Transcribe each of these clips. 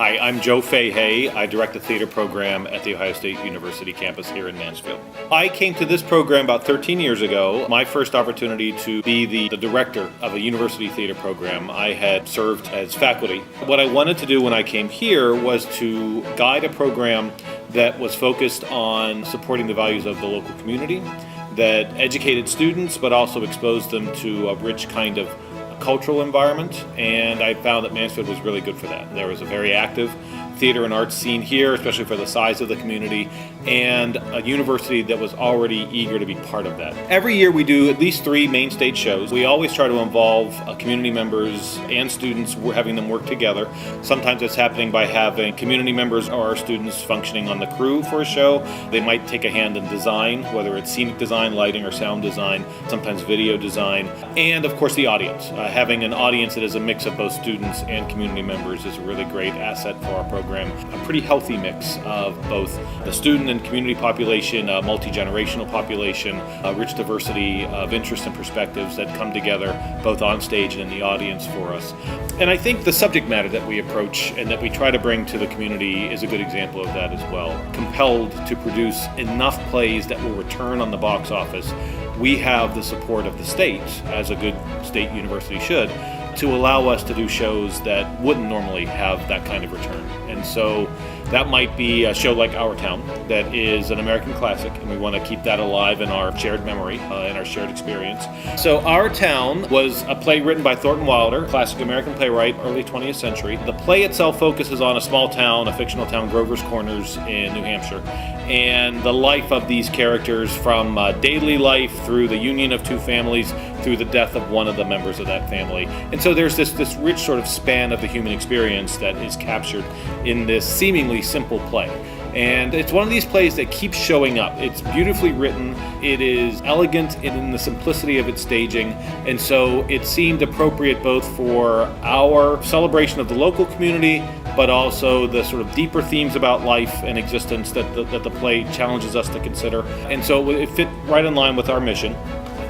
Hi, I'm Joe Fahey. I direct the theater program at the Ohio State University campus here in Mansfield. I came to this program about 13 years ago. My first opportunity to be the director of a university theater program. I had served as faculty. What I wanted to do when I came here was to guide a program that was focused on supporting the values of the local community, that educated students but also exposed them to a rich kind of cultural environment, and I found that Mansfield was really good for that. There was a very active theater and arts scene here, especially for the size of the community, and a university that was already eager to be part of that. Every year we do at least 3 main stage shows. We always try to involve community members and students, having them work together. Sometimes it's happening by having community members or our students functioning on the crew for a show. They might take a hand in design, whether it's scenic design, lighting, or sound design, sometimes video design, and of course the audience. Having an audience that is a mix of both students and community members is a really great asset for our program. A pretty healthy mix of both the student and community population, a multi-generational population, a rich diversity of interests and perspectives that come together both on stage and in the audience for us. And I think the subject matter that we approach and that we try to bring to the community is a good example of that as well. Compelled to produce enough plays that will return on the box office, we have the support of the state, as a good state university should, to allow us to do shows that wouldn't normally have that kind of return. And so that might be a show like Our Town that is an American classic, and we want to keep that alive in our shared memory, in our shared experience. So Our Town was a play written by Thornton Wilder, classic American playwright, early 20th century. The play itself focuses on a small town, a fictional town, Grover's Corners in New Hampshire, and the life of these characters from daily life through the union of 2 families, through the death of one of the members of that family. And so there's this rich sort of span of the human experience that is captured in this seemingly simple play. And it's one of these plays that keeps showing up. It's beautifully written, it is elegant in the simplicity of its staging, and so it seemed appropriate both for our celebration of the local community, but also the sort of deeper themes about life and existence that the play challenges us to consider. And so it fit right in line with our mission.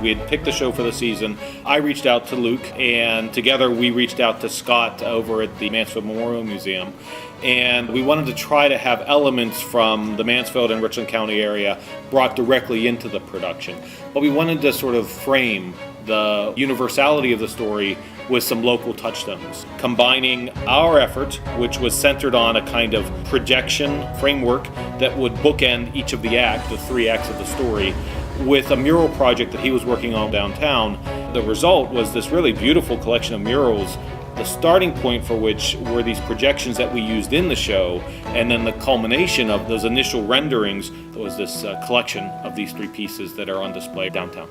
We had picked the show for the season. I reached out to Luke, and together we reached out to Scott over at the Mansfield Memorial Museum. And we wanted to try to have elements from the Mansfield and Richland County area brought directly into the production. But we wanted to sort of frame the universality of the story with some local touchstones, combining our effort, which was centered on a kind of projection framework that would bookend each of the acts, the 3 acts of the story, with a mural project that he was working on downtown. The result was this really beautiful collection of murals, the starting point for which were these projections that we used in the show, and then the culmination of those initial renderings was this collection of these 3 pieces that are on display downtown.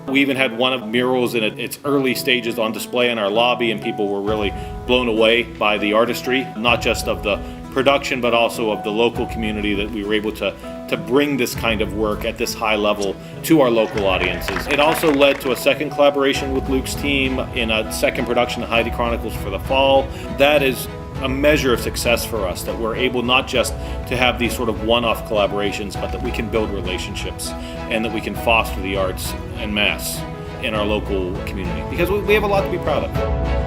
We even had one of the murals in its early stages on display in our lobby, and people were really blown away by the artistry, not just of the production, but also of the local community, that we were able to bring this kind of work at this high level to our local audiences. It also led to a second collaboration with Luke's team in a second production of Heidi Chronicles for the fall. That is a measure of success for us, that we're able not just to have these sort of one-off collaborations, but that we can build relationships and that we can foster the arts en masse in our local community, because we have a lot to be proud of.